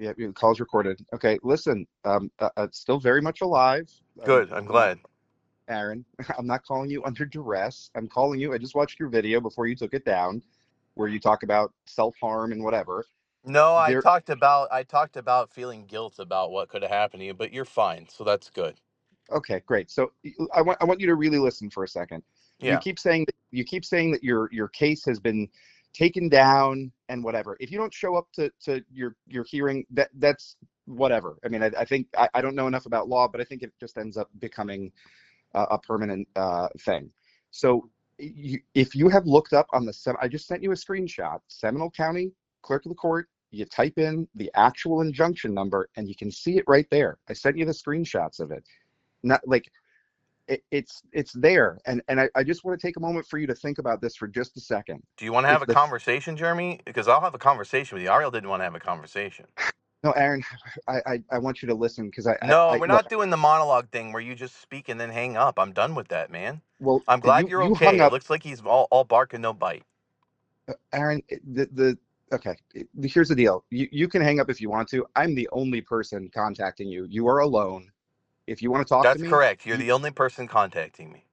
Yeah, your call's recorded. Okay, listen, it's still very much alive. Good. I'm You know, glad. Aaron, I'm not calling you under duress. I'm calling you. I just watched your video before you took it down, where you talk about self-harm and whatever. No, There. I talked about feeling guilt about what could have happened to you, but you're fine, so that's good. Okay, great. So I want you to really listen for a second. You Yeah. keep saying that your case has been taken down and whatever. If you don't show up to your hearing, that's whatever. I mean, I think I don't know enough about law, but I think it just ends up becoming a permanent thing. So if you have looked up on I just sent you a screenshot, Seminole County Clerk of the Court. You type in the actual injunction number, and you can see it right there. I sent you the screenshots of it. Not like it's there, and I just want to take a moment for you to think about this for just a second. Do you want to have If a the conversation, Jeremy? Because I'll have a conversation with you. Ariel didn't want to have a conversation. No, Aaron, I want you to listen because No, I we're look. not doing the monologue thing where you just speak and then hang up. I'm done with that, man. Well, I'm glad you're you okay. hung It up. looks like he's all bark and no bite. Aaron. The Okay, here's the deal. You can hang up if you want to. I'm the only person contacting you. You are alone. If you want to talk to That's me, correct. You're you the only person contacting me.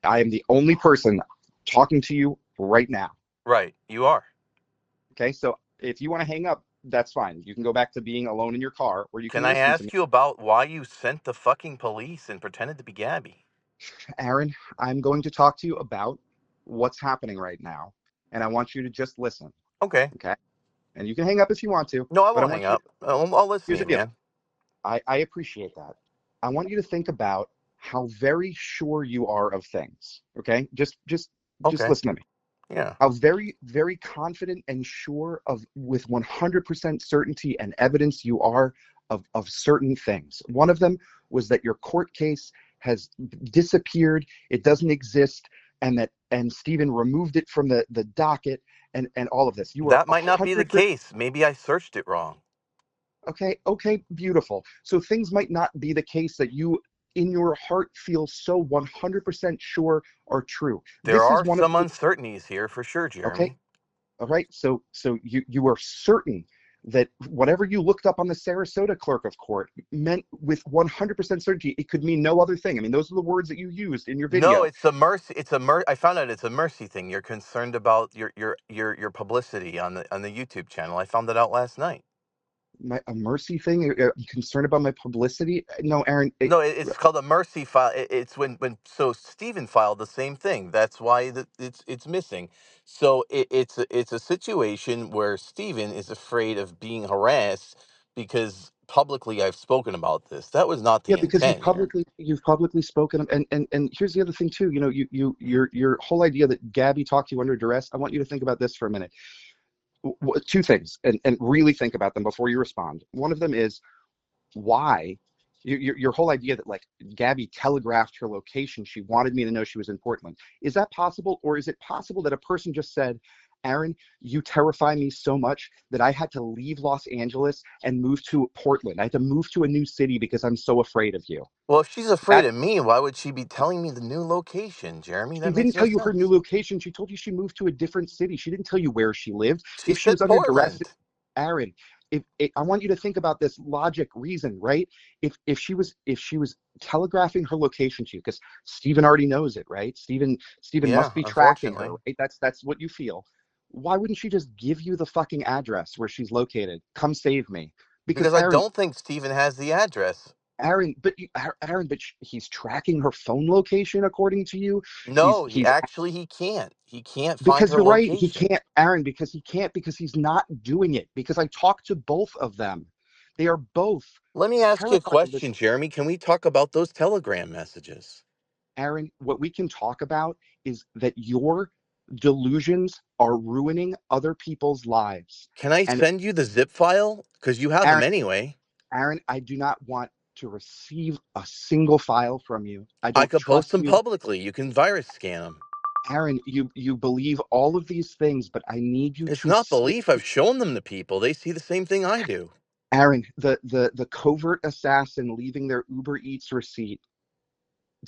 I am the only person talking to you right now. Right. You are. Okay, so if you want to hang up, that's fine. You can go back to being alone in your car, or you Can can I listen to me. ask you about why you sent the fucking police and pretended to be Gabby? Aaron, I'm going to talk to you about what's happening right now, and I want you to just listen, Okay. okay? And you can hang up if you want to, No, I but I won't hang want you to, up. I'll listen here's to the you, deal. man. I appreciate that. I want you to think about how very sure you are of things, okay? Just Okay. listen to me. Yeah. How very, very confident and sure of with 100% certainty and evidence you are of certain things. One of them was that your court case has disappeared, it doesn't exist, and Stephen removed it from the docket, and all of this. You are That a might not be the hundred percent case. Maybe I searched it wrong. okay, beautiful. So things might not be the case that you in your heart feel so 100% sure are true. There This is are one of some uncertainties here for sure, okay. Jeremy. All right. So you are certain that whatever you looked up on the Sarasota clerk of court meant with 100% certainty it could mean no other thing. I mean, those are the words that you used in your No, video. it's a mercy. I found out it's a mercy thing. You're concerned about your publicity on the YouTube channel. I found that out last night. A mercy thing? You concerned about my publicity? No, Aaron. No, it's called a mercy file. It's when so Stephen filed the same thing. That's why it's missing. So it's a situation where Stephen is afraid of being harassed because publicly I've spoken about this. That was not Yeah, the because intent here. you've publicly spoken, and here's the other thing too. You know, your whole idea that Gabby talked to you under duress. I want you to think about this for a minute. Two things, and really think about them before you respond. One of them is why your whole idea that like Gabby telegraphed her location, she wanted me to know she was in Portland. Is that possible, or is it possible that a person just said, Aaron, you terrify me so much that I had to leave Los Angeles and move to Portland. I had to move to a new city because I'm so afraid of you. Well, if she's afraid That of me, why would she be telling me the new location, Jeremy? she That didn't makes no tell you her new sense. location. She told you she moved to a different city. She didn't tell you where she lived. She If she was said under duress, Portland. Aaron, if I want you to think about this logic reason, right? If she was telegraphing her location to you, because Stephen already knows it, right? Stephen Yeah, must be tracking her, unfortunately. right? That's what you feel. Why wouldn't she just give you the fucking address where she's located? Come save me. Because Because I don't think Stephen has the address. Aaron, but he's tracking her phone location according to you. He's No, he's he can't. He can't find because her you're right. He location. can't, Aaron, because he can't because he's not doing it. Because I talked to both of them. They are both Let me ask you a terrified of this. question, Jeremy. Can we talk about those telegram messages? Aaron, what we can talk about is that your delusions are ruining other people's lives. Can I And send you the zip file? Because you have them Aaron, anyway. Aaron, I do not want to receive a single file from you. I I don't could post trust them you. publicly. You can virus scan them. Aaron, you believe all of these things, but I need you It's to not belief. I've shown them to people. They see the same thing I do. Aaron, the covert assassin leaving their Uber Eats receipt.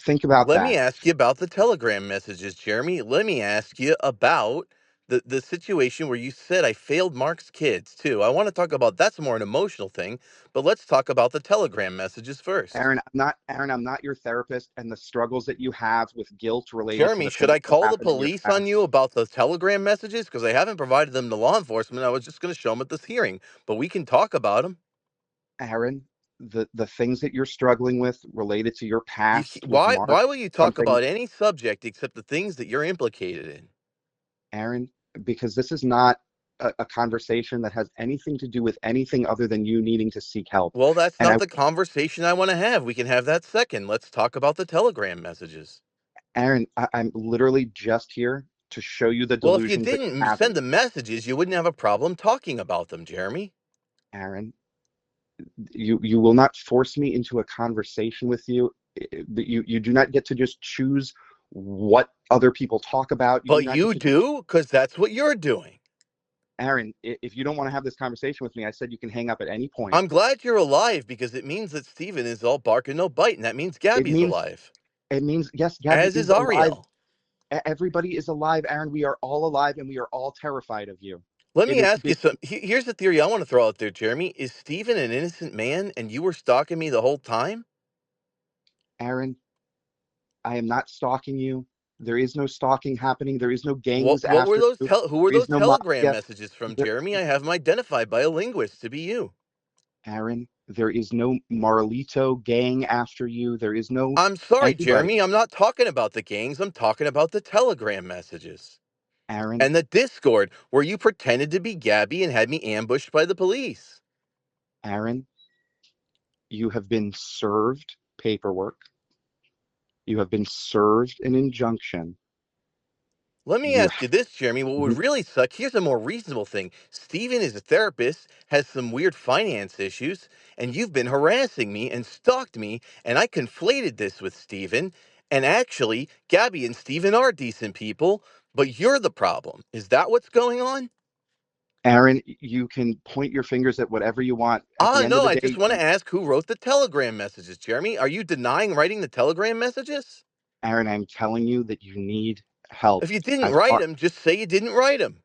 Think about Let me that. ask you about the telegram messages, Jeremy. Let me ask you about The situation where you said I failed Mark's kids too. I want to talk about that's more an emotional thing, but let's talk about the telegram messages first. Aaron, I'm not your therapist, and the struggles that you have with guilt related to Jeremy, the should things I that call the happened in your police on you past. about the telegram messages? Because I haven't provided them to law enforcement. I was just going to show them at this hearing, but we can talk about them. Aaron, the things that you're struggling with related to your past with Why Mark, will you talk something, about any subject except the things that you're implicated in? Aaron, because this is not a conversation that has anything to do with anything other than you needing to seek help. Well, that's And not the conversation I want to have. We can have that second. Let's talk about the telegram messages. Aaron, I'm literally just here to show you the Well, if you delusions that didn't you're send having. the messages, you wouldn't have a problem talking about them, Jeremy. Aaron, you will not force me into a conversation with you. You do not get to just choose what other people talk about. You do But not get you to choose. do, because that's what you're doing. Aaron, if you don't want to have this conversation with me, I said you can hang up at any point. I'm glad you're alive because it means that Steven is all bark and no bite, and that means It Gabby's means alive. it means yes, Gabby As is is alive. Ariel. Everybody is alive, Aaron. We are all alive, and we are all terrified of you. Let It me has ask been, you some. Here's the theory I want to throw out there, Jeremy. Is Steven an innocent man and you were stalking me the whole time? Aaron. I am not stalking you. There is no stalking happening. There is no What gangs what were after those you. who were There is those no telegram mafia. messages from, There, Jeremy? I have them identified by a linguist to be you. Aaron, there is no Marlito gang after you. There is no I'm sorry, anybody. Jeremy. I'm not talking about the gangs. I'm talking about the telegram messages. Aaron, And the Discord where you pretended to be Gabby and had me ambushed by the police. Aaron, you have been served paperwork. You have been served an injunction. Let me You ask you this, Jeremy. What would really suck, here's a more reasonable thing. Steven is a therapist, has some weird finance issues, and you've been harassing me and stalked me, and I conflated this with Steven. And actually, Gabby and Steven are decent people, but you're the problem. Is that what's going on? Aaron, you can point your fingers at whatever you want. At Ah, the end of no, the I just day, want to ask who wrote the telegram messages, Jeremy. Are you denying writing the telegram messages? Aaron, I'm telling you that you need help. If you didn't I've write talked them, just say you didn't write them.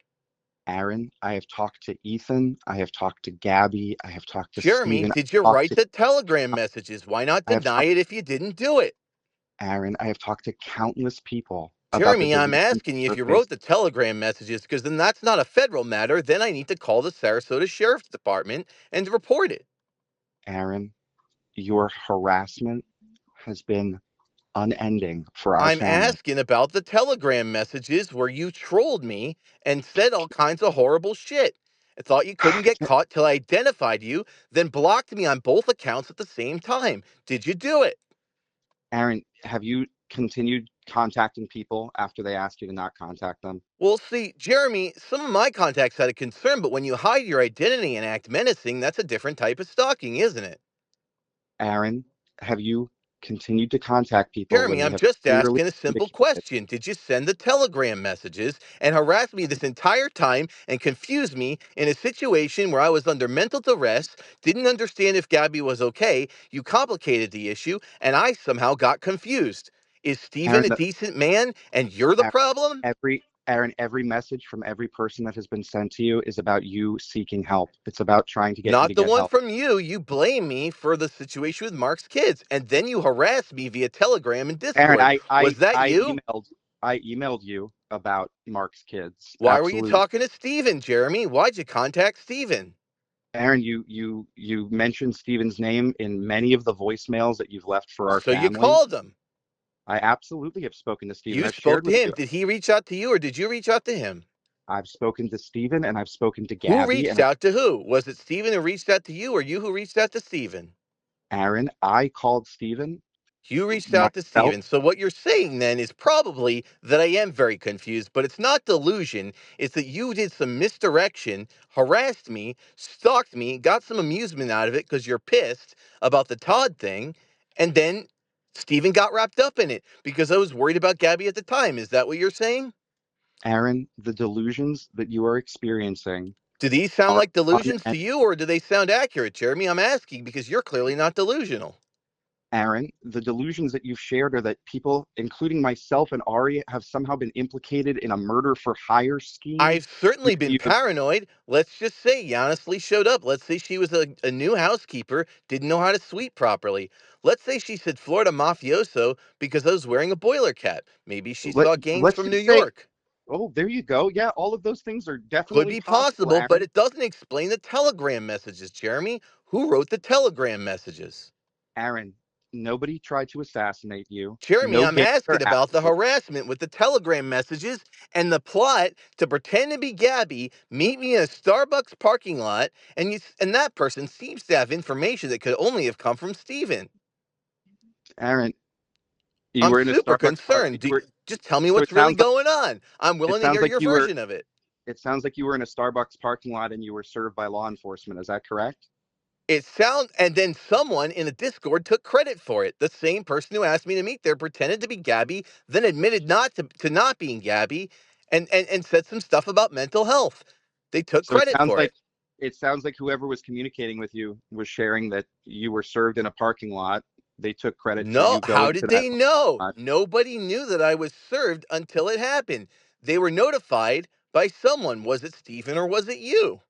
Aaron, I have talked to Ethan, I have talked to Gabby, I have talked to Jeremy, Steven, did you talked write to the telegram messages? Why not I have deny talked it if you didn't do it? Aaron, I have talked to countless people about the Jeremy, I'm delusions asking you if you're you wrote facing. the telegram messages, because then that's not a federal matter. Then I need to call the Sarasota Sheriff's Department and report it. Aaron, your harassment has been unending for our I'm family. asking about the telegram messages where you trolled me and said all kinds of horrible shit. I thought you couldn't get caught till I identified you, then blocked me on both accounts at the same time. Did you do it? Aaron, have you continued contacting people after they asked you to not contact them? Well, see, Jeremy, some of my contacts had a concern, but when you hide your identity and act menacing, that's a different type of stalking, isn't it? Aaron, have you continued to contact people when Jeremy, they I'm have just clearly asking a simple indicated? question. Did you send the telegram messages and harass me this entire time and confuse me in a situation where I was under mental duress, didn't understand if Gabby was okay? You complicated the issue, and I somehow got confused. Is Steven Aaron, a decent man and you're the Aaron, problem? every message from every person that has been sent to you is about you seeking help. It's about trying to get you to Not the get one help. from you. You blame me for the situation with Mark's kids, and then you harass me via Telegram and Aaron, Discord. Was that you? I emailed you about Mark's kids. Why were you Absolutely. talking to Steven, Jeremy? Why'd you contact Steven? Aaron, you mentioned Steven's name in many of the voicemails that you've left for our So you family. called him. I absolutely have spoken to Steven. You I've spoke shared to with him. you. Did he reach out to you or did you reach out to him? I've spoken to Steven and I've spoken to Who Gabby reached and out to who? Was it Steven who reached out to you or you who reached out to Steven? Aaron, I called Steven You reached out to myself. Steven. So what you're saying then is probably that I am very confused, but it's not delusion. It's that you did some misdirection, harassed me, stalked me, got some amusement out of it because you're pissed about the Todd thing, and then Steven got wrapped up in it because I was worried about Gabby at the time. Is that what you're saying? Aaron, the delusions that you are experiencing Do these sound are like delusions unending. to you or do they sound accurate, Jeremy? I'm asking because you're clearly not delusional. Aaron, the delusions that you've shared are that people, including myself and Ari, have somehow been implicated in a murder for hire scheme. I've certainly been You have, paranoid. Let's just say he honestly showed up. Let's say she was a new housekeeper, didn't know how to sweep properly. Let's say she said Florida mafioso because I was wearing a boiler cap. Maybe she saw gangs let's from New just say, York. oh, there you go. Yeah, all of those things are Could definitely be possible, possible, but Aaron. it doesn't explain the telegram messages, Jeremy. Who wrote the telegram messages? Aaron, nobody tried to assassinate you. Jeremy, No I'm gangs are asking about the after you. harassment with the telegram messages and the plot to pretend to be Gabby, meet me in a Starbucks parking lot, and that person seems to have information that could only have come from Steven. Aaron, you I'm were in a super Starbucks park. concerned. You were, Just tell me so what's really going on. I'm it willing to sounds hear like your you were version of it. it sounds like you were in a Starbucks parking lot and you were served by law enforcement. Is that correct? And then someone in the Discord took credit for it. The same person who asked me to meet there pretended to be Gabby, then admitted to not being Gabby, and said some stuff about mental health. They took So credit for it. it sounds like whoever was communicating with you was sharing that you were served in a parking lot. They took credit for No, you how going to did that they know? parking lot. Nobody knew that I was served until it happened. They were notified by someone. Was it Stephen or was it you?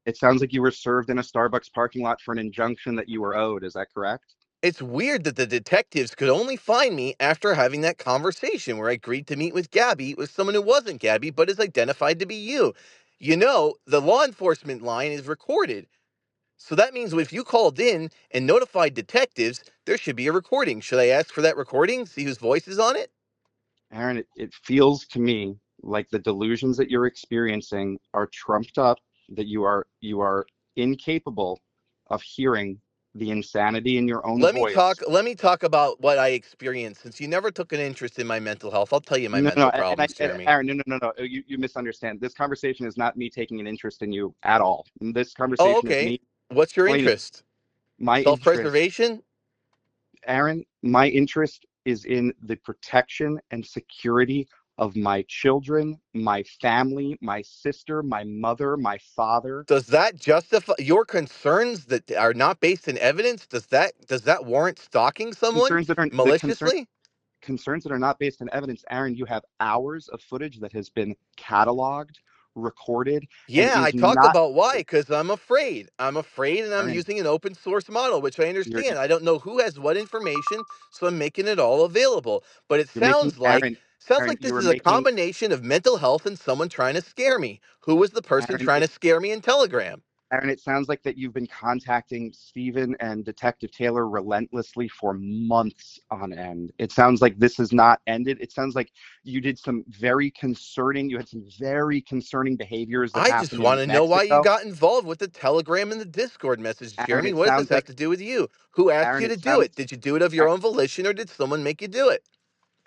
It sounds like you were served in a Starbucks parking lot for an injunction that you were owed. Is that correct? It's weird that the detectives could only find me after having that conversation where I agreed to meet with Gabby with someone who wasn't Gabby but is identified to be you. You know, the law enforcement line is recorded. So that means if you called in and notified detectives, there should be a recording. Should I ask for that recording? See whose voice is on it? Aaron, it feels to me like the delusions that you're experiencing are trumped up, that you are incapable of hearing the insanity in your own voice. Let me talk about what I experienced since you never took an interest in my mental health. I'll tell you my No, no, mental problems, Jeremy. Aaron, no, no, no, no. You misunderstand. This conversation is not me taking an interest in you at all. This Oh, conversation is okay. me What's your explaining interest? my interest. Self-preservation? Aaron, my interest is in the protection and security of my children, my family, my sister, my mother, my father. Does that justify your concerns that are not based in evidence? Does that warrant stalking someone Concerns that are the maliciously? concerns that are not based on evidence. Aaron, you have hours of footage that has been cataloged, recorded, and Yeah, I is talk not. about why, because I'm afraid. I'm afraid, and I'm Aaron, using an open source model, which I you're understand. I don't know who has what information, so I'm making it all available. But it you're making sounds Aaron, like you this are is a making combination of mental health and someone trying to scare me. Who was the person Aaron. trying to scare me in Telegram? Aaron, it sounds like that you've been contacting Stephen and Detective Taylor relentlessly for months on end. It sounds like this has not ended. It sounds like you had some very concerning behaviors that I just happened in want New to know why you Mexico. got involved with the Telegram and the Discord message, Aaron, Jeremy. it What does this sounds have like to do with you? Who asked Aaron, you to do it? Did you do it of your own volition or did someone make you do it?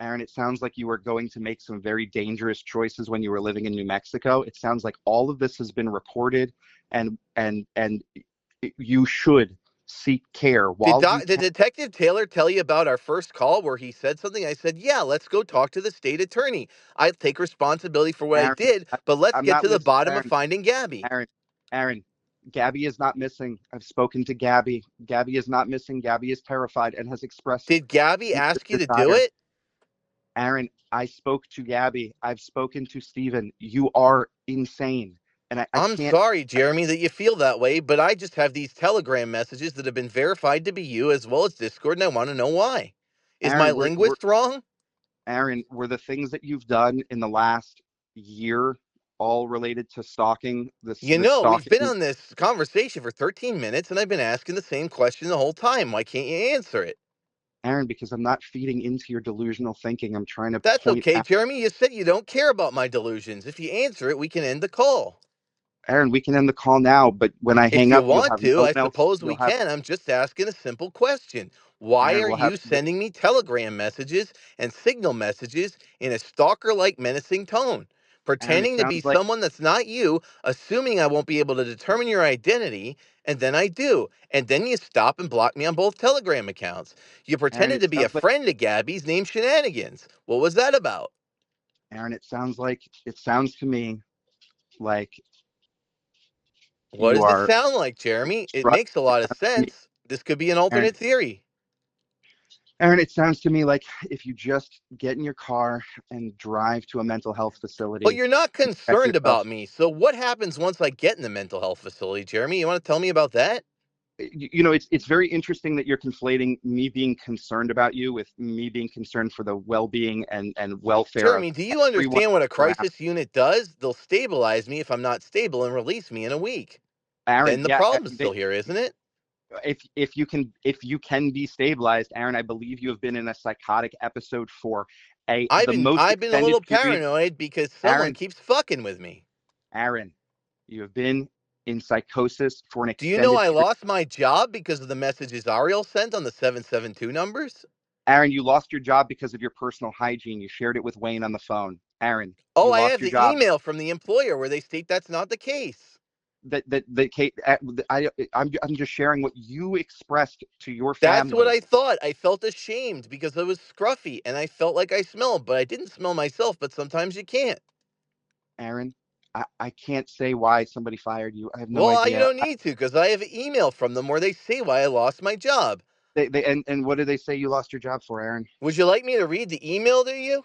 Aaron, it sounds like you were going to make some very dangerous choices when you were living in New Mexico. It sounds like all of this has been recorded, and you should seek care while you Did can. Detective Taylor tell you about our first call where he said something? I said, yeah, let's go talk to the state attorney. I take responsibility for what I Aaron, did, but let's I'm get not to the listening. bottom of finding Gabby. Aaron, Aaron, Gabby is not missing. I've spoken to Gabby. Gabby is not missing. Gabby is terrified and has expressed Did Gabby deepest ask you to do desire. it? Aaron, I spoke to Gabby. I've spoken to Stephen. You are insane. And I I'm can't, sorry, Jeremy, that you feel that way, but I just have these Telegram messages that have been verified to be you as well as Discord, and I want to know why. Is my Aaron, linguist wrong? Aaron, were the things that you've done in the last year all related to stalking, You this know, we've been stalking? on this conversation for 13 minutes, and I've been asking the same question the whole time. Why can't you answer it? Aaron, because I'm not feeding into your delusional thinking. I'm trying to That's point okay, out. Jeremy. You said you don't care about my delusions. If you answer it, we can end the call. Aaron, we can end the call now, but when I If hang you up, want to, I suppose we you'll have, can. I'm just asking a simple question. Why Aaron, are we'll have, you sending me telegram messages and signal messages in a stalker like menacing tone? Aaron, it Pretending to be sounds like, someone that's not you, assuming I won't be able to determine your identity, and then I do. And then you stop and block me on both telegram accounts. You Aaron, pretended it to be a sounds like, friend of Gabby's named Shenanigans. What was that about? Aaron, it sounds to me like What you does it are sound like, Jeremy? It trust. makes a lot of sense. This could be an Aaron, alternate theory. Aaron, it sounds to me like if you just get in your car and drive to a mental health But facility, you're not check concerned yourself. about me. So what happens once I get in the mental health facility, Jeremy? You want to tell me about that? It's very interesting that you're conflating me being concerned about you with me being concerned for the well-being and welfare of Jeremy, do you everyone understand what a around. crisis unit does? They'll stabilize me if I'm not stable and release me in a week. Aaron, Then the yeah, problem's still here, isn't it? if you can be stabilized, Aaron, I believe you have been in a psychotic episode for a I've the been most I've been a extended little period. paranoid because someone Aaron, keeps fucking with me. Aaron, you have been in psychosis for an Do you know extended I period. lost my job because of the messages Ariel sent on the 772 numbers? Aaron, you lost your job because of your personal hygiene. You shared it with Wayne on the phone. Aaron, Oh, you I lost have your the job. email from the employer where they state that's not the case. I'm just sharing what you expressed to your That's what family. I thought. I felt ashamed because I was scruffy and I felt like I smelled, but I didn't smell myself, but sometimes you can't. Aaron, I can't say why somebody fired you. I have no Well, you idea. don't need to because I have an email from them where they say why I lost my job. And what did they say you lost your job for, Aaron? Would you like me to read the email to you?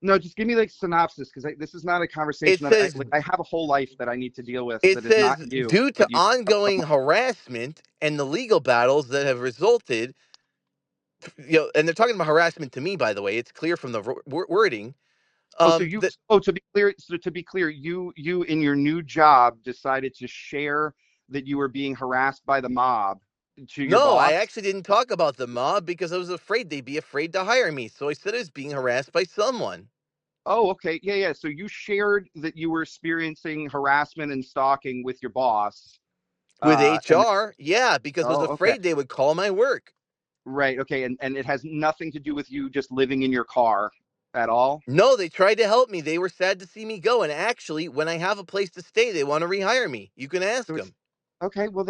No, just give me like synopsis because this is not a It conversation that says I have a whole life that I need to deal with it that is not says you, due to but you. ongoing harassment and the legal battles that have resulted, and they're talking about harassment to me, by the way. It's clear from the wording. Oh, so you. That Oh, to be clear, you in your new job decided to share that you were being harassed by the mob to your No, I boss. actually didn't talk about the mob because I was afraid they'd be afraid to hire me. So I said I was being harassed by someone Oh, okay. Yeah, yeah. So you shared that you were experiencing harassment and stalking with your boss. with And HR. Yeah, because I was oh, okay. afraid they would call my work. Right. Okay. And it has nothing to do with you just living in your car at all. No, they tried to help me. They were sad to see me go. And actually, when I have a place to stay, they want to rehire me. You can ask So it's them. okay. Well,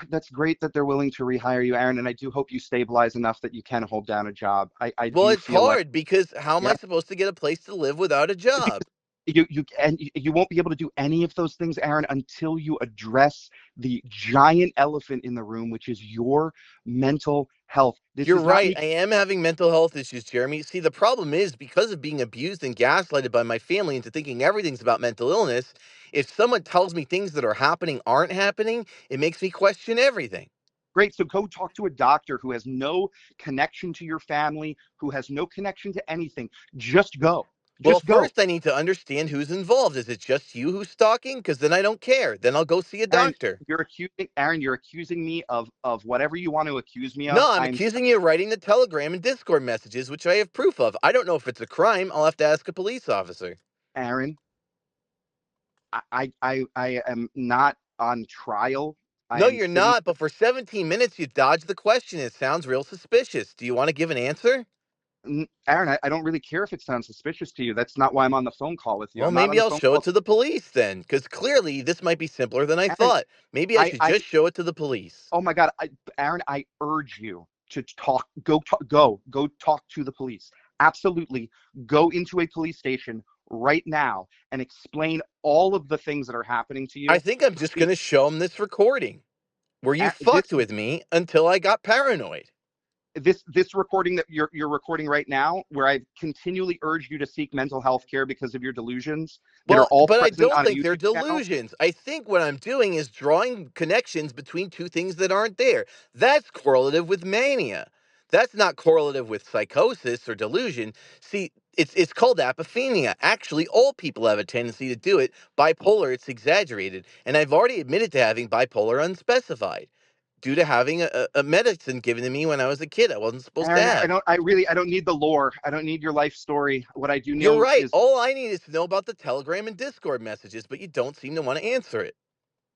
that's great that they're willing to rehire you, Aaron. And I do hope you stabilize enough that you can hold down a job. I Well, do it's feel like, hard because how am I yeah, supposed to get a place to live without a job? you won't be able to do any of those things, Aaron, until you address the giant elephant in the room, which is your mental health. This You're is not right. me. I am having mental health issues, Jeremy. See, the problem is because of being abused and gaslighted by my family into thinking everything's about mental illness, if someone tells me things that are happening aren't happening, it makes me question everything. Great. So go talk to a doctor who has no connection to your family, who has no connection to anything. Just go. Well, Just go. first I need to understand who's involved. Is it just you who's stalking? Because then I don't care. Then I'll go see a Aaron, doctor. you're accusing me of whatever you want to accuse me of. No, I'm I'm accusing you of writing the Telegram and Discord messages, which I have proof of. I don't know if it's a crime. I'll have to ask a police officer. Aaron. I am not on trial. I No, am you're sitting. not. But for 17 minutes, you dodged the question. It sounds real suspicious. Do you want to give an answer? Aaron, I don't really care if it sounds suspicious to you. That's not why I'm on the phone call with you. Well, I'm not on maybe the I'll phone show it call. to the police then, because clearly this might be simpler than I Aaron, thought. Maybe I I, should I, just show it to the police. oh my God, Aaron, I urge you to talk. Go talk to the police. Absolutely, go into a police station right now and explain all of the things that are happening to I you. think I'm just going to show them this recording where you This fucked with me until I got paranoid. this recording that you're recording right now, where I've continually urged you to seek mental health care because of your delusions that are Well, all but I present don't on a think they're YouTube channel. delusions. I think what I'm doing is drawing connections between two things that aren't there. That's correlative with mania. That's not correlative with psychosis or delusion. See, it's called apophenia. Actually, all people have a tendency to do it. Bipolar, it's exaggerated. And I've already admitted to having bipolar unspecified due to having a medicine given to me when I was a kid I wasn't supposed to Aaron, have. I don't need the lore. I don't need your life story. What I do You're know right. is, All I need is to know about the Telegram and Discord messages, but you don't seem to want to answer it.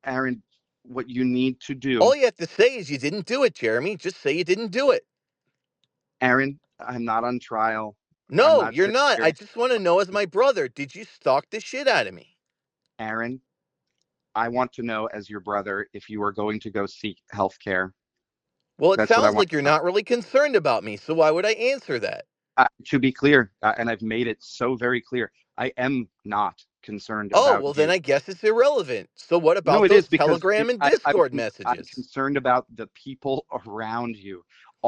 Aaron, what you need to do. All you have to say is you didn't do it, Jeremy. Just say you didn't do it. Aaron, I'm not on trial. I'm No, not you're sitting not. I here. just want to know as my brother, did you stalk the shit out of me? Aaron, I want to know as your brother if you are going to go seek health care. Well, it That's what I sounds want like you're to know. not really concerned about me, so why would I answer that? To be clear, and I've made it so very clear, I am not concerned Oh, about well, then you. I guess it's irrelevant. So what No, about it those is because Telegram and I'm Discord I'm messages? concerned about the people around you.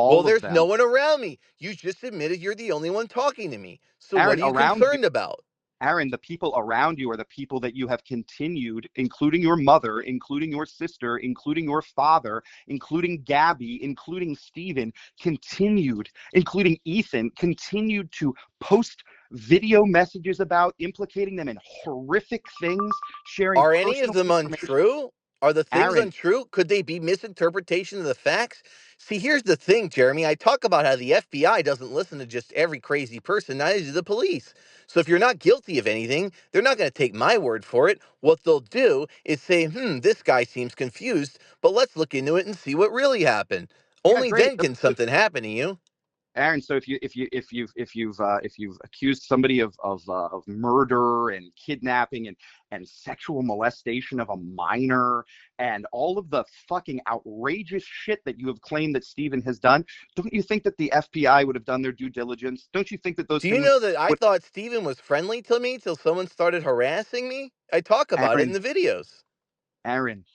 Well, all of there's no them. one around me. You just admitted you're the only one talking to me. So what Aaron, are you around you, concerned about? Aaron, the people around you are the people that you have continued, including your mother, including your sister, including your father, including Gabby, including Steven, continued, including Ethan, continued to post video messages about, implicating them in horrific things, sharing Are any of personal them information. untrue? Are the things Aaron, untrue? Could they be misinterpretation of the facts? See, here's the thing, Jeremy. I talk about how the FBI doesn't listen to just every crazy person, neither do the police. So if you're not guilty of anything, they're not going to take my word for it. What they'll do is say, this guy seems confused, but let's look into it and see what really happened. yeah, Only great. then can something happen to you. Aaron, so if you've accused somebody of murder and kidnapping and sexual molestation of a minor and all of the fucking outrageous shit that you have claimed that Stephen has done, don't you think that the FBI would have done their due diligence? Don't you think that those Do you things know that I would, thought Steven was friendly to me till someone started harassing me? I talk about it in Aaron, the videos. Aaron,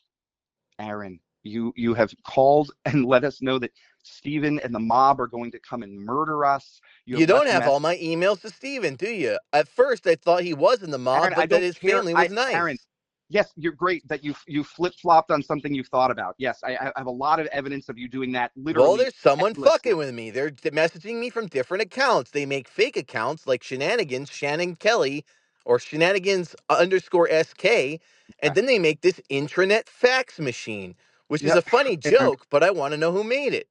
Aaron, you have called and let us know that Stephen and the mob are going to come and murder us. You You have don't left have messages. all my emails to Steven, do you? At first, I thought he was in the mob, Aaron, I but that don't his care. family was Aaron, nice. yes, you're great that you flip flopped on something you've thought about. Yes, I have a lot of evidence of you doing that Well, literally there's someone endlessly. fucking with me. They're messaging me from different accounts. They make fake accounts like Shenanigans, Shannon Kelly, or Shenanigans underscore SK, and Okay. then they make this intranet fax machine, which is Yep. a funny Aaron, joke, but I want to know who made it.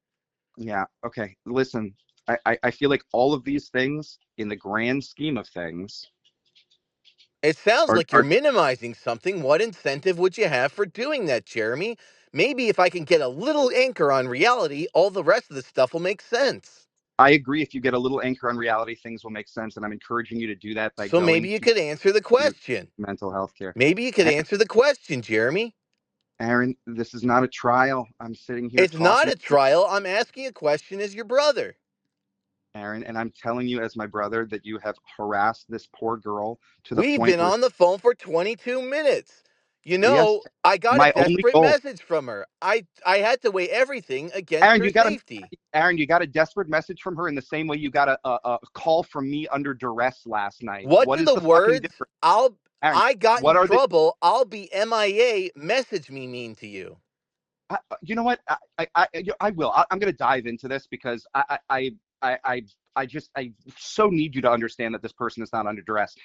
yeah. Okay. Listen, I feel like all of these things, in the grand scheme of things, It sounds like you're are. minimizing something. What incentive would you have for doing that, Jeremy? Maybe if I can get a little anchor on reality, all the rest of the stuff will make sense. I agree. If you get a little anchor on reality, things will make sense, and I'm encouraging you to do that by So maybe going you to could answer the your question. mental health care. Maybe you could answer the question, Jeremy. Aaron, this is not a trial. I'm sitting here It's not talking a trial. I'm asking a question as your brother. Aaron, and I'm telling you as my brother that you have harassed this poor girl to the We've point been where, on the phone for 22 minutes. You yes, know, I got a my only desperate goal. message from her. I had to weigh everything against Aaron, her safety. You got a desperate message from her in the same way you got a call from me under duress last night. What What do is the the fucking words difference? Aaron, I got in what are the, trouble, I'll be MIA message me mean to you? you know what? I will. I'm going to dive into this because I so need you to understand that this person is not under duress.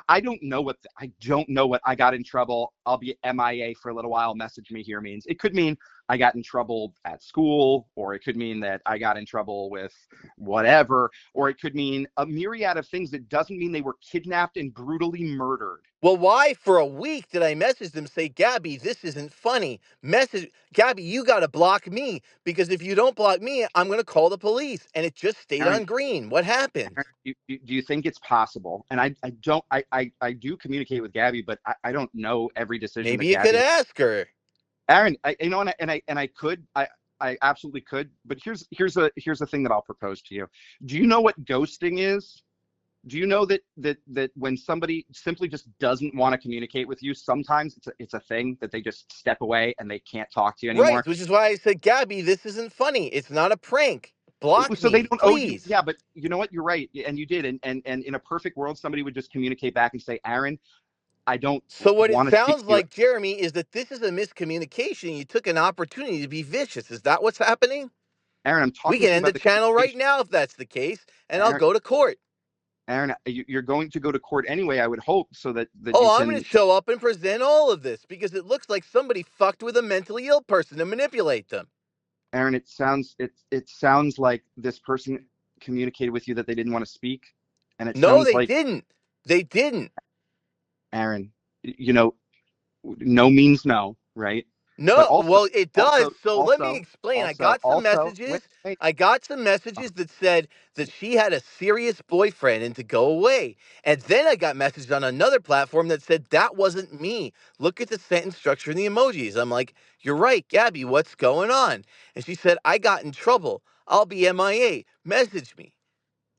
I don't know what I don't know what I got in trouble. I'll be MIA for a little while. Message me here means it could mean I got in trouble at school, or it could mean that I got in trouble with whatever, or it could mean a myriad of things that doesn't mean they were kidnapped and brutally murdered. Well, why for a week did I message them say, Gabby, this isn't funny? Message Gabby, you got to block me because if you don't block me, I'm going to call the police. And it just stayed Aaron, on green. What happened? Aaron, do you think it's possible? And I don't, I do communicate with Gabby, but I don't know every decision Maybe that you could Gabby. ask her. Aaron, you know, and I could, I absolutely could. But here's a thing that I'll propose to you. Do you know what ghosting is? Do you know that when somebody simply just doesn't want to communicate with you, sometimes it's a thing that they just step away and they can't talk to you Right, anymore. which is why I said, Gabby, this isn't funny. It's not a prank. Block So they me, don't owe you. please. Yeah, but you know what? You're right, and you did. And in a perfect world, somebody would just communicate back and say, Aaron, I don't So what it want to speak sounds to you. like, Jeremy, is that this is a miscommunication. You took an opportunity to be vicious. Is that what's happening? Aaron, I'm We talking can to you end the about the channel right communication. now if that's the case, and I'll Aaron, go to court. Aaron, you're going to go to court anyway, I would hope, so that you Oh, I'm going can. to show up and present all of this because it looks like somebody fucked with a mentally ill person to manipulate them. Aaron, it sounds like this person communicated with you that they didn't want to speak, and it No, sounds they like, didn't. They didn't. Aaron, you know, no means no, right? But No, also, well, it does. also, So let me also, explain. also, also, wait, wait. I got some messages that said that she had a serious boyfriend and to go away. And then I got messages on another platform that said that wasn't me. Look at the sentence structure and the emojis. I'm like, you're right, Gabby, what's going on? And she said, I got in trouble. I'll be MIA. Message me.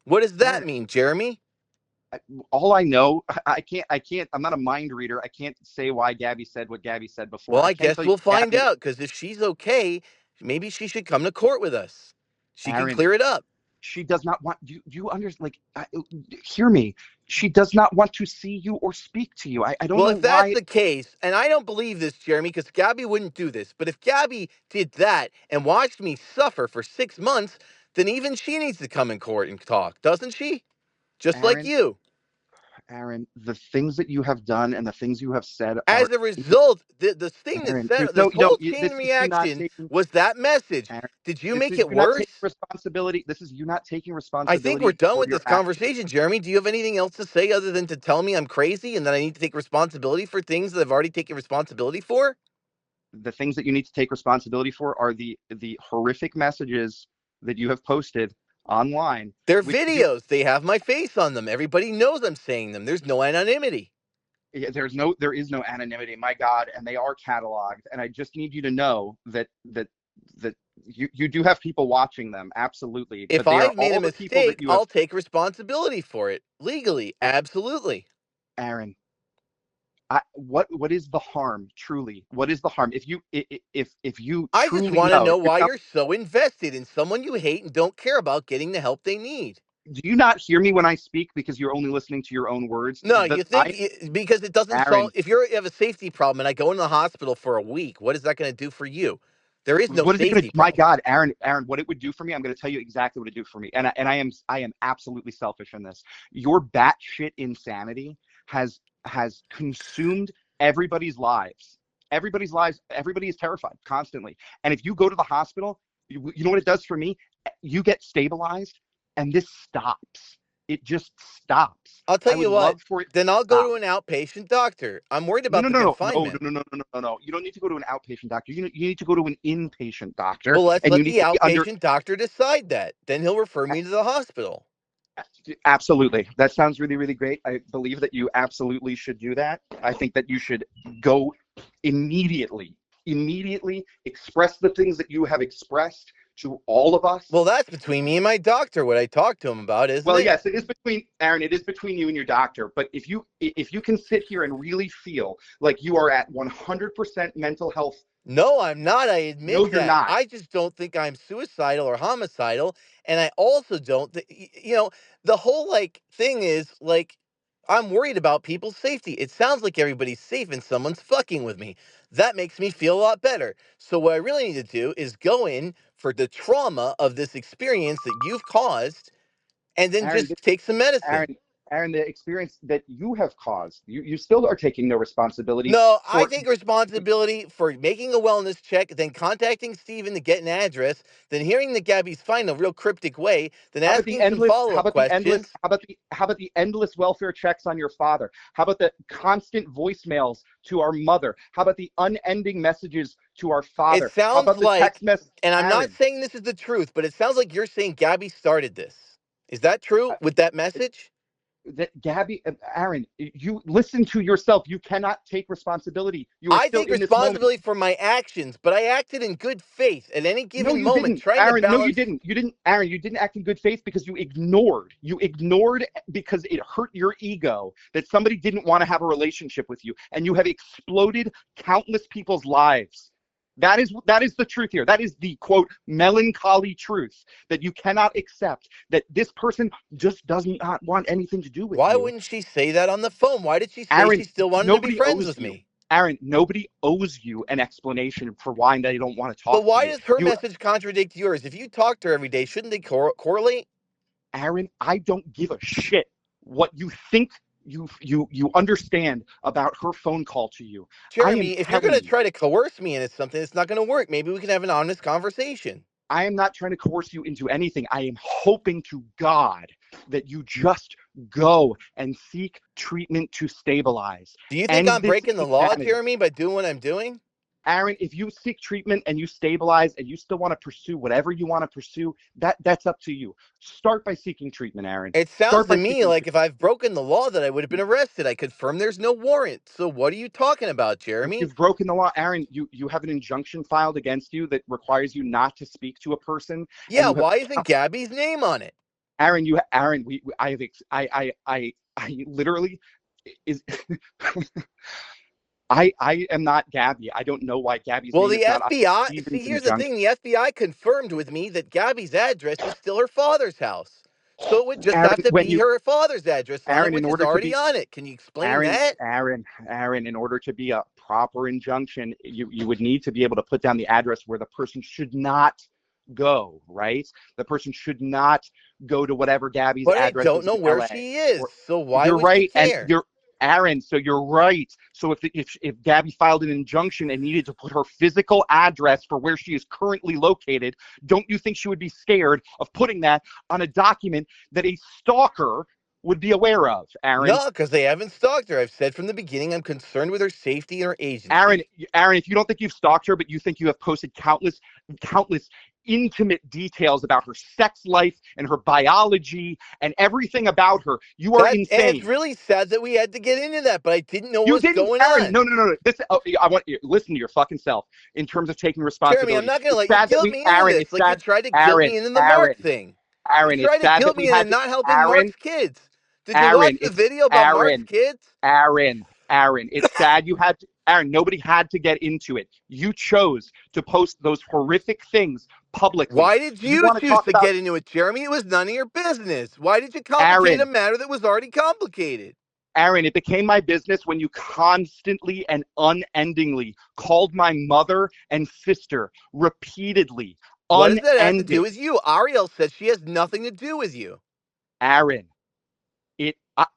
What does that Aaron, mean, Jeremy? all I know, I can't. I'm not a mind reader. I can't say why Gabby said what Gabby said before. Well, I I can guess tell you, we'll find Gabby. out because if she's okay, maybe she should come to court with us. She can Aaron, clear it up. she does not want you understand, like, hear me. She does not want to see you or speak to you. I don't Well, know if that's why. the case, and I don't believe this, Jeremy, because Gabby wouldn't do this, but if Gabby did that and watched me suffer for 6 months, then even she needs to come in court and talk, doesn't she? Just like Aaron, you. Aaron, the things that you have done and the things you have said As are, a result, the thing that Aaron, set there's no, this whole chain this is you not reaction taking, was that message. Aaron, Did you this make is it you not taking worse? responsibility. This is you not taking I think we're responsibility done for with your this actions. conversation, Jeremy. Do you have anything else to say other than to tell me I'm crazy and that I need to take responsibility for things that I've already taken responsibility for? The things that you need to take responsibility for are the horrific messages that you have posted online, They're which do videos. They have my face on them. Everybody knows I'm saying them. There's no anonymity. there is no anonymity, my God, and they are cataloged. And I just need you to know that you do have people watching them, absolutely, If but they are I've made a all the people that mistake, you have. I'll take responsibility for it legally. Absolutely. Aaron, what is the harm truly? What is the harm if you if you I just truly want to know? know why you're so invested in someone you hate and don't care about getting the help they need. Do you not hear me when I speak because you're only listening to your own words? No, That you think because it doesn't solve. Aaron, If you have a safety problem and I go into the hospital for a week, what is that going to do for you? There is no what is it going to? safety My problem. God, Aaron, what it would do for me? I'm going to tell you exactly what it would do for me, and I am absolutely selfish in this. Your batshit insanity has consumed everybody's lives. Everybody's lives. Everybody is terrified constantly. And if you go to the hospital, you know what it does for me? You get stabilized, and this stops. It just stops. I'll tell I would you what. love for it to Then I'll go stop. to an outpatient doctor. I'm worried No, about no, the no, no, no, confinement. no, no, no, no, no, no. You don't need to go to an outpatient doctor. You need to go to an inpatient doctor, Well, let's and you let need the to be under. outpatient doctor decide that. Then he'll refer me to the hospital. Absolutely. That sounds really, really great. I believe that you absolutely should do that. I think that you should go immediately express the things that you have expressed to all of us. Well, that's between me and my doctor, what I talked to him about, isn't Well, it? yes, it is between Aaron. It is between you and your doctor. But if you can sit here and really feel like you are at 100% mental health, No, I'm not. I no, admit you're that. not. I just don't think I'm suicidal or homicidal. And I also don't, the whole thing is I'm worried about people's safety. It sounds like everybody's safe and someone's fucking with me. That makes me feel a lot better. So, what I really need to do is go in for the trauma of this experience that you've caused and then Aaron, just take some medicine. Aaron, Aaron, the experience that you have caused, you still are taking no responsibility No, I for. take responsibility for making a wellness check, then contacting Steven to get an address, then hearing that Gabby's fine in a real cryptic way, then How about the asking some endless? follow How up about the endless? questions. How about the endless welfare checks on your father? How about the constant voicemails to our mother? How about the unending messages to our It father? How sounds about the like, text mess, and I'm not Aaron? saying this is the truth, but it sounds like you're saying Gabby started this. Is that true uh, with that message? that Gabby, Aaron, you listen to yourself. You cannot take responsibility. You are I still take in this moment. responsibility for my actions, but I acted in good faith at any No, given you moment, didn't, trying to Aaron. No, you balance. didn't. You didn't, Aaron. You didn't act in good faith because you ignored. You ignored because it hurt your ego that somebody didn't want to have a relationship with you, and you have exploded countless people's lives. That is the truth here. That is the quote melancholy truth that you cannot accept. That this person just does not want anything to do with Why you. wouldn't she say that on the phone? Why did she say she Aaron, still wanted to be nobody friends owes with you. me? Aaron, nobody owes you an explanation for why they don't want to But talk to why you. does her You message contradict yours? If you talk to her every day, shouldn't they correlate? Aaron, I don't give a shit what you think you understand about her phone call to you. I am Jeremy, if you're going telling to you, try to coerce me into something, it's not going to work. Maybe we can have an honest conversation. I am not trying to coerce you into anything. I am hoping to God that you just go and seek treatment to stabilize. Do you think End I'm this breaking the law, insanity. Jeremy, by doing what I'm doing? Aaron, if you seek treatment and you stabilize and you still want to pursue whatever you want to pursue, that's up to you. Start by seeking treatment, Aaron. It sounds Start to by me seeking like treatment. if I've broken the law that I would have been arrested. I confirm there's no warrant. So what are you talking about, Jeremy? You've broken the law, Aaron. You have an injunction filed against you that requires you not to speak to a person, and Yeah, you have, why isn't Gabby's name on it? Aaron. I have I literally is I am not Gabby. I don't know why Gabby's Well, name the is not on FBI, see, Stephen's here's the thing. injunction. The FBI confirmed with me that Gabby's address is still her father's house. So it would just have Aaron, to when be you her father's address on it, Aaron, in which is order to already be on it. Can you explain Aaron, that? Aaron, in order to be a proper injunction, you would need to be able to put down the address where the person should not go, right? The person should not go to whatever Gabby's But I address don't is know in where LA. she is. Or So why you're would she right, and care? you're Aaron, so you're right. So if Gabby filed an injunction and needed to put her physical address for where she is currently located, don't you think she would be scared of putting that on a document that a stalker would be aware of, Aaron? No, because they haven't stalked her. I've said from the beginning I'm concerned with her safety and her Aaron, agency. Aaron, if you don't think you've stalked her, but you think you have posted countless intimate details about her sex life and her biology and everything about her, you are And it's insane. really sad that we had to get into that, but I didn't know what You was didn't, going Aaron. on. No, no, no, no. I want you listen to your fucking self in terms of taking Jeremy, I'm responsibility. not going to It's let you sad that guilt we, me into Aaron. this It's like you sad, tried to guilt Aaron, me into the Mark Aaron, thing. You Aaron. It's tried to sad that guilt we me into had to, not helping Aaron, Mark's kids. Did you watch Aaron. the It's video about Mark's Aaron. kids? Aaron, it's sad you had to, Aaron, nobody had to get into it. You chose to post those horrific things publicly. Why did Do you you want to choose talk to about get into it, Jeremy? It was none of your business. Why did you complicate a Aaron? matter that was already complicated? Aaron, it became my business when you constantly and unendingly called my mother and sister repeatedly, What does that have to unending. do with you? Ariel says she has nothing to do with you. Aaron,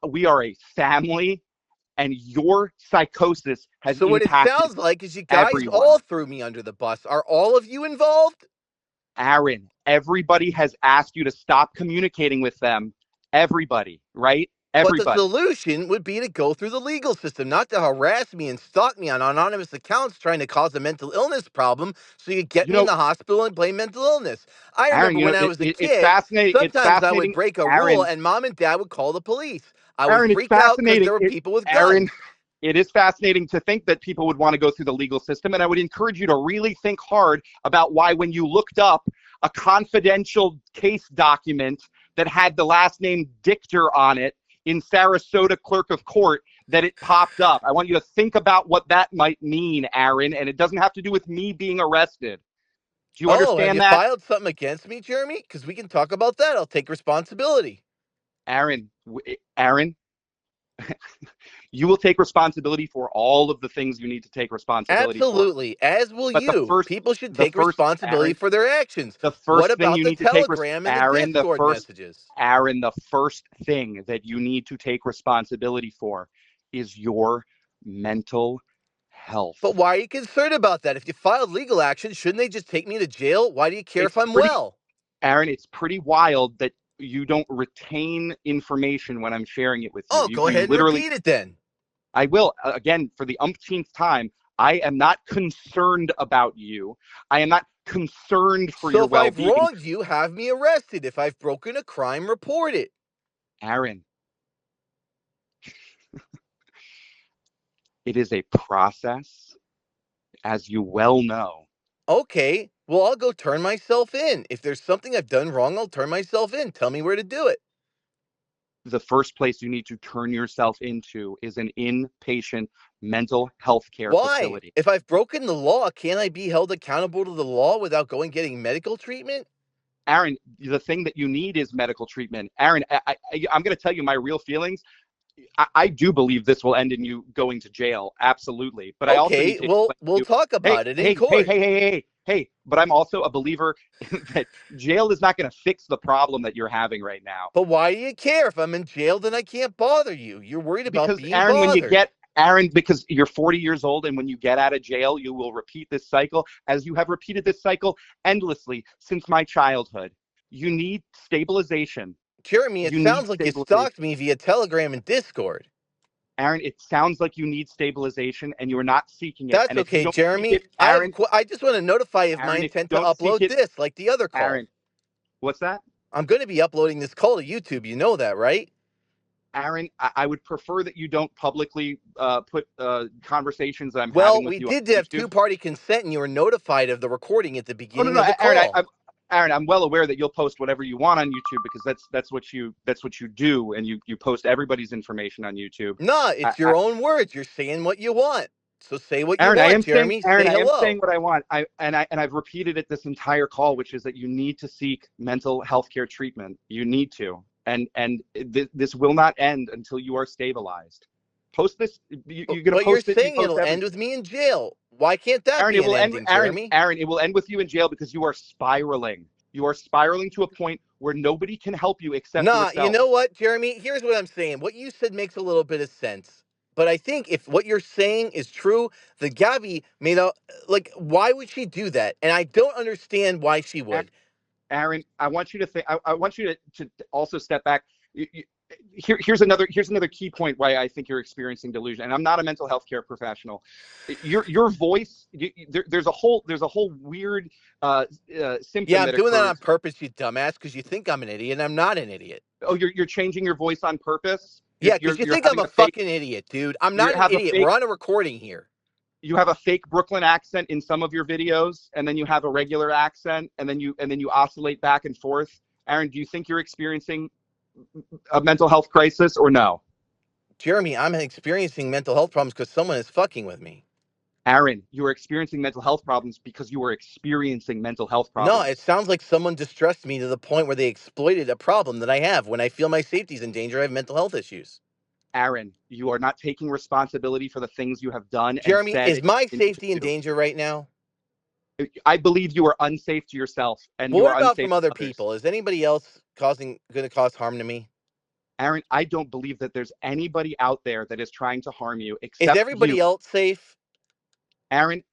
we are a family, and your psychosis has So what it impacted sounds like is you guys everyone. all threw me under the bus. Are all of you involved? Aaron, everybody has asked you to stop communicating with them. Everybody, right? But the Everybody. solution would be to go through the legal system, not to harass me and stalk me on anonymous accounts trying to cause a mental illness problem so you could get You me in know, the hospital and blame mental illness. I Aaron, remember when I was a it's kid, fascinating. It's sometimes I would fascinating. break a rule Aaron, and mom and dad would call the police. I would Aaron, it's freak out because fascinating. there were people with Aaron, guns. it is fascinating to think that people would want to go through the legal system. And I would encourage you to really think hard about why, when you looked up a confidential case document that had the last name Dictor on it in Sarasota Clerk of Court, that it popped up. I want you to think about what that might mean, Aaron. And it doesn't have to do with me being arrested. Do you Oh, have understand you that? filed something against me, Jeremy? Because we can talk about that. I'll take responsibility. Aaron, you will take responsibility for all of the things you need to take responsibility for. Absolutely, as will But the you. first, People should the take first, responsibility Aaron, for their actions. the What first thing about you the need to take, Telegram and the Aaron, Discord messages? The first thing that you need to take responsibility for is your mental But health. why are you concerned about that? If you filed legal action, shouldn't they just take me to jail? Why do you care if It's I'm pretty, well? Aaron, it's pretty wild that you don't retain information when I'm sharing it with you. Oh, go You ahead and literally, repeat it then. I will, again, for the umpteenth time, I am not concerned about you. I am not concerned for So your if I've well-being. wronged you, have me arrested. If I've broken a crime, report it. Aaron, it is a process, as you well know. Okay, well, I'll go turn myself in. If there's something I've done wrong, I'll turn myself in. Tell me where to do it. The first place you need to turn yourself into is an inpatient mental health care Why? facility. If I've broken the law, can't I be held accountable to the law without going getting medical treatment? Aaron, the thing that you need is medical treatment. Aaron, I'm going to tell you my real feelings. I do believe this will end in you going to jail, absolutely. But I also need Okay, to well, explain to we'll you, talk hey, about it in hey, hey, court. hey, hey, hey, hey. But I'm also a believer that jail is not going to fix the problem that you're having right now. But why do you care? If I'm in jail, then I can't bother you. You're worried about Because being Aaron, bothered. Because you're 40 years old, and when you get out of jail, you will repeat this cycle, as you have repeated this cycle endlessly since my childhood. You need stabilization. Jeremy, it You need sounds like you stalked stabilization. me via Telegram and Discord. Aaron, it sounds like you need stabilization and you are not seeking it. That's And if you okay, don't seek Jeremy. it, Aaron, I just want to notify you of my Aaron, if you intent to don't seek upload it, this, like the other call. Aaron, what's that? I'm going to be uploading this call to YouTube. You know that, right? Aaron, I would prefer that you don't publicly put conversations that I'm Well, having with we you on did have YouTube. two-party consent, and you were notified of the recording at the Oh no, beginning no, of the Aaron, call. Aaron, I'm well aware that you'll post whatever you want on YouTube because that's what you do, and you post everybody's information on YouTube. Nah, I, it's I, your own words. You're saying what you want. So say what you Aaron, want, Jeremy. Say I am saying hello. what I want. I've repeated it this entire call, which is that you need to seek mental health care treatment. You need to, and this will not end until you are stabilized. Post this. You're going to But you're post it. You saying post it'll end everything. with me in jail. Why can't that Aaron, be it an will end. ending, Jeremy? Aaron, it will end with you in jail because you are spiraling. You are spiraling to a point where nobody can help you except Nah, you yourself. know what, Jeremy? Here's what I'm saying. What you said makes a little bit of sense. But I think if what you're saying is true, the Gabby made a like. Why would she do that? And I don't understand why she would. Aaron, I want you to think. I want you to also step back. Here's another key point why I think you're experiencing delusion. And I'm not a mental health care professional. Your voice. There's a whole weird Yeah, symptom I'm that doing that on occurs. purpose, you dumbass, because you think I'm an idiot, and I'm not an idiot. Oh, you're changing your voice on purpose. Yeah, because you You're think I'm having a a fake. fucking idiot, dude. I'm You not an have a idiot. We're fake. on a recording here. You have a fake Brooklyn accent in some of your videos, and then you have a regular accent, and then you oscillate back and forth. Aaron, do you think you're experiencing a mental health crisis or no? Jeremy, I'm experiencing mental health problems because someone is fucking with me. Aaron, you are experiencing mental health problems because you are experiencing mental health No, it problems. sounds like someone distressed me to the point where they exploited a problem that I have. When I feel my safety's in danger, I have mental health issues. Aaron, you are not taking responsibility for the things you have done and Jeremy, said is and my continue to safety in do. danger right now? I believe you are unsafe to yourself and Well, you what are about unsafe from to other others. people? Is anybody else going to cause harm to me? Aaron, I don't believe that there's anybody out there that is trying to harm you Is except you. everybody else safe? Aaron,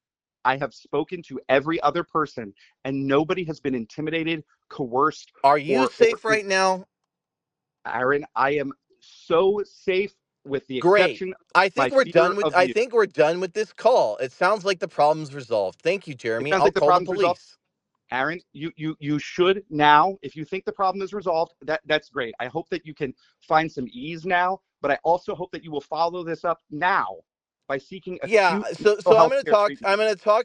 I have spoken to every other person and nobody has been intimidated, coerced, Are you or safe right now? Aaron, I am so safe with the Great. exception of I my think we're fear done with of you. this call. It sounds like the problem's resolved. Thank you, It Jeremy. sounds I'll like the call the problem's resolved. police. Aaron, you should now, if you think the problem is resolved, that's great. I hope that you can find some ease now, but I also hope that you will follow this up now by seeking Yeah, acute so mental I'm health going to care talk treatment.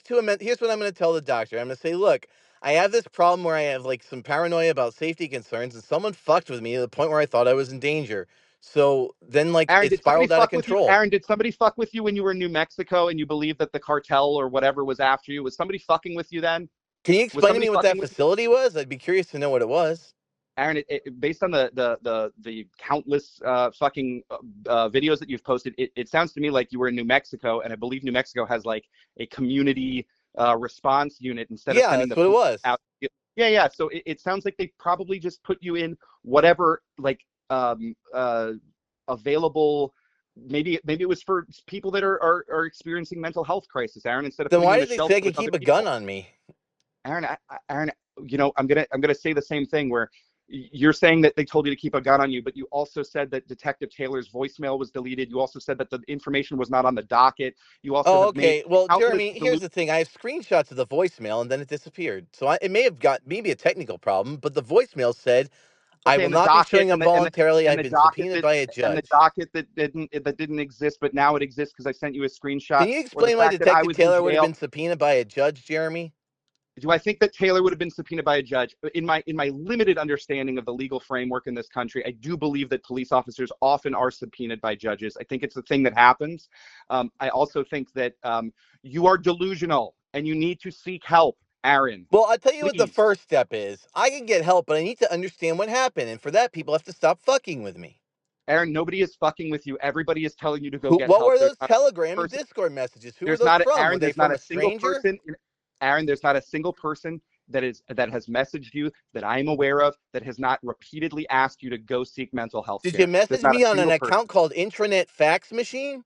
to him. Here's what I'm going to tell the doctor. I'm going to say, "Look, I have this problem where I have like some paranoia about safety concerns and someone fucked with me to the point where I thought I was in danger." So then like Aaron, it did somebody spiraled out of fuck with you? control. Aaron, did somebody fuck with you when you were in New Mexico and you believed that the cartel or whatever was after you? Was somebody fucking with you then? Can you Was explain to somebody me what fucking that with you? facility was? I'd be curious to know what it was. Aaron, based on the countless fucking videos that you've posted, it sounds to me like you were in New Mexico, and I believe New Mexico has like a community response unit instead of Yeah, sending that's the what it police was. out. Yeah, yeah. So it sounds like they probably just put you in whatever like um, uh, available. Maybe it was for people that are experiencing mental health crisis, Aaron, instead of Then putting you why in a did they say shelter I could with other keep a gun people. on me? Aaron, Aaron, I'm gonna say the same thing where you're saying that they told you to keep a gun on you, but you also said that Detective Taylor's voicemail was deleted. You also said that the information was not on the docket. You also Oh, have made okay. Well, countless Jeremy, here's delusions. the thing. I have screenshots of the voicemail and then it disappeared. So it may have got maybe a technical problem, but the voicemail said, I Okay, will and the not be docket showing up voluntarily. I've been subpoenaed by a and the judge. docket that didn't exist, but now it exists because I sent you a screenshot, Can you or the explain why fact that I Detective was in Taylor would have jail. been subpoenaed by a judge, Jeremy? Do I think that Taylor would have been subpoenaed by a judge? In my limited understanding of the legal framework in this country, I do believe that police officers often are subpoenaed by judges. I think it's the thing that happens. I also think that you are delusional and you need to seek help, Aaron. Well, I'll tell you what the Please, first step is. I can get help, but I need to understand what happened. And for that, people have to stop fucking with me. Aaron. Nobody is fucking with you. Everybody is telling you to go get What help. were those Telegram and Person. Discord messages? Who were There's those not from? Were Aaron. they There's not from a a single stranger? person. Aaron, there's not a single person that has messaged you that I'm aware of that has not repeatedly asked you to go seek mental health Did you care. There's message not a me on an single person. account called Intranet Fax Machine?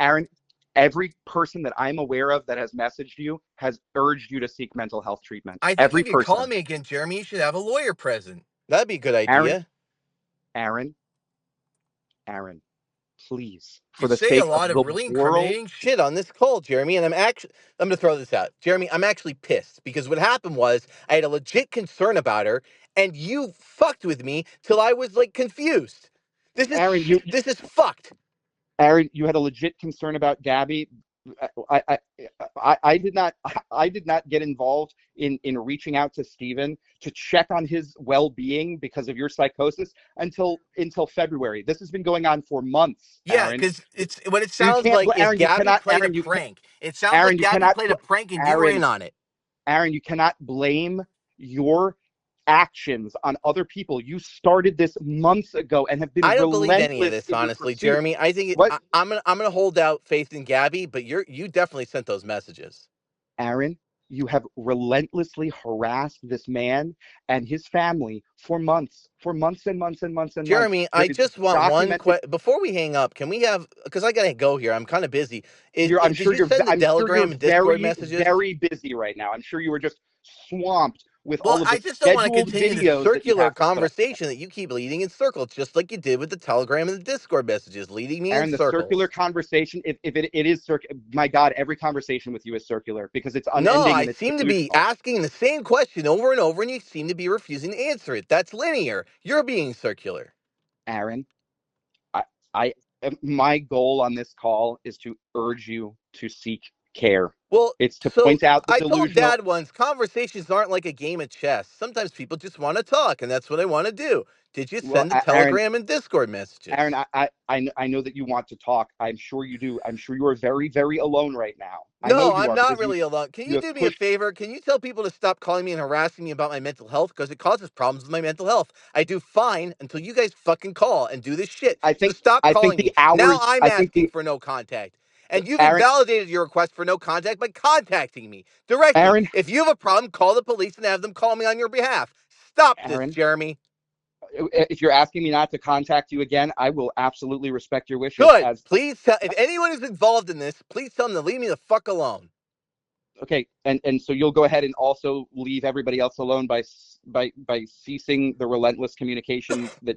Aaron, every person that I'm aware of that has messaged you has urged you to seek mental health treatment. I think Every if you call person. me again, Jeremy, you should have a lawyer present. That'd be a good Aaron, idea. Aaron, Aaron, please, You for the say a sake of lot the of really world. incriminating shit on this call, Jeremy, and I'm going to throw this out. Jeremy, I'm actually pissed because what happened was I had a legit concern about her and you fucked with me till I was like confused. This is Aaron, this is fucked. Aaron, you had a legit concern about Gabby. I, I, I did not I did not get involved in reaching out to Steven to check on his well-being because of your psychosis until February. This has been going on for months, Yeah, Aaron. because it's what it You sounds can't, like is Aaron. You Gabby cannot, played a prank. It sounds like Aaron. You Gabby cannot, played a prank and you were Aaron. in on it. Aaron. You cannot blame your actions on other people. You started this months ago and have been I don't believe any of relentless this, in your honestly, pursuit. Jeremy. I think What, I'm gonna hold out faith in Gabby, but you definitely sent those messages. Aaron? You have relentlessly harassed this man and his family for months and months and months and months. Jeremy, There I is just want one documented. before we hang up. Can we have, because I gotta go here. I'm kind of busy. Did you send the I'm sure you're Telegram and Discord very, messages? very busy right now. I'm sure you were just swamped with Well, all of the I just don't want to scheduled continue this videos that you circular have to put up. conversation that you keep leading in circles, just like you did with the Telegram and the Discord messages, leading me in Aaron, the circular circles. conversation, if it is my God, every conversation with you is circular because it's No, unending I and it's seem to be delusional. asking the same question over and over, and you seem to be refusing to answer it. That's linear. You're being circular. Aaron, I, I, my goal on this call is to urge you to seek care. Well, It's to so point out the I told delusional. Dad once conversations aren't like a game of chess. Sometimes people just want to talk, and that's what I want to do. Did you Well, send the Aaron, Telegram and Discord Aaron, messages? I know that you want to talk. I'm sure you do. I'm sure you are very, very alone right now. I know No, you I'm are not because really alone. Can you you have do me a pushed. favor? Can you tell people to stop calling me and harassing me about my mental health? Because it causes problems with my mental health. I do fine until you guys fucking call and do this shit. I So think stop I think calling the me. Now hours. I'm I think asking the for no contact. And you've Aaron, invalidated your request for no contact by contacting me directly. Aaron, If you have a problem, call the police and have them call me on your behalf. Stop this, Aaron. Jeremy. If you're asking me not to contact you again, I will absolutely respect your wishes. Good. As Please tell, if anyone is involved in this, please tell them to leave me the fuck alone. okay, and so you'll go ahead and also leave everybody else alone by ceasing the relentless communication that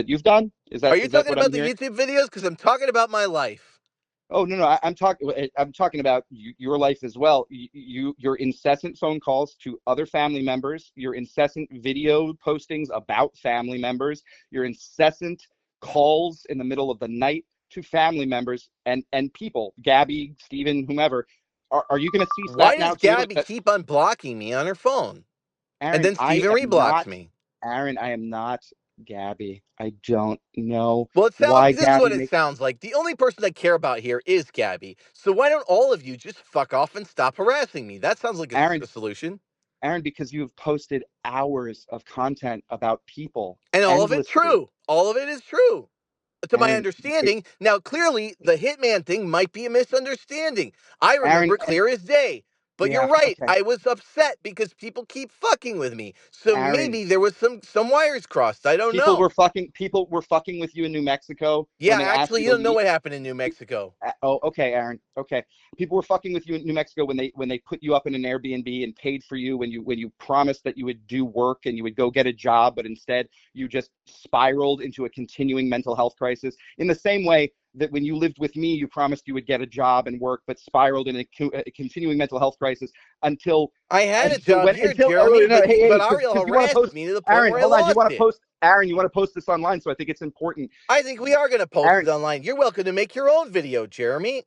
you've done. Is Are that you is that talking what I'm about the hearing? YouTube videos? Because I'm talking about my life. Oh no, no, I'm talking about your life as well. Your incessant phone calls to other family members, your incessant video postings about family members, your incessant calls in the middle of the night to family members and people, Gabby, Steven, whomever. Are you going to cease Why that does now too? Gabby keep unblocking me on her phone? And Aaron, then Steven reblocks me. I am not Gabby. I don't know Well, why this is what Gabby it makes. sounds like. The only person I care about here is Gabby. So why don't all of you just fuck off and stop harassing me? That sounds like Aaron, a solution. Aaron, because you've posted hours of content about people And all of it endlessly. true. All of it is true. To my Aaron, understanding. Now, clearly, the hitman thing might be a misunderstanding. I Aaron, remember it clear as day. But you're yeah, right. okay. I was upset because people keep fucking with me. So Aaron, maybe there was some wires crossed. I don't know. people were fucking with you in New Mexico when Yeah, they asked actually, you you to don't know leave. what happened in New Mexico. Oh, okay, Aaron. Okay. People were fucking with you in New Mexico when they put you up in an Airbnb and paid for you when you promised that you would do work and you would go get a job, but instead you just spiraled into a continuing mental health crisis. In the same way that when you lived with me, you promised you would get a job and work, but spiraled in a continuing mental health crisis until I had a until job when here, until oh Jeremy, no, hey, hey, but because Ariel you want to harassed post. me to the point Aaron, where I hold on. lost it. You want to post this online, so I think it's important. I think we are going to post Aaron, it online. You're welcome to make your own video, Jeremy.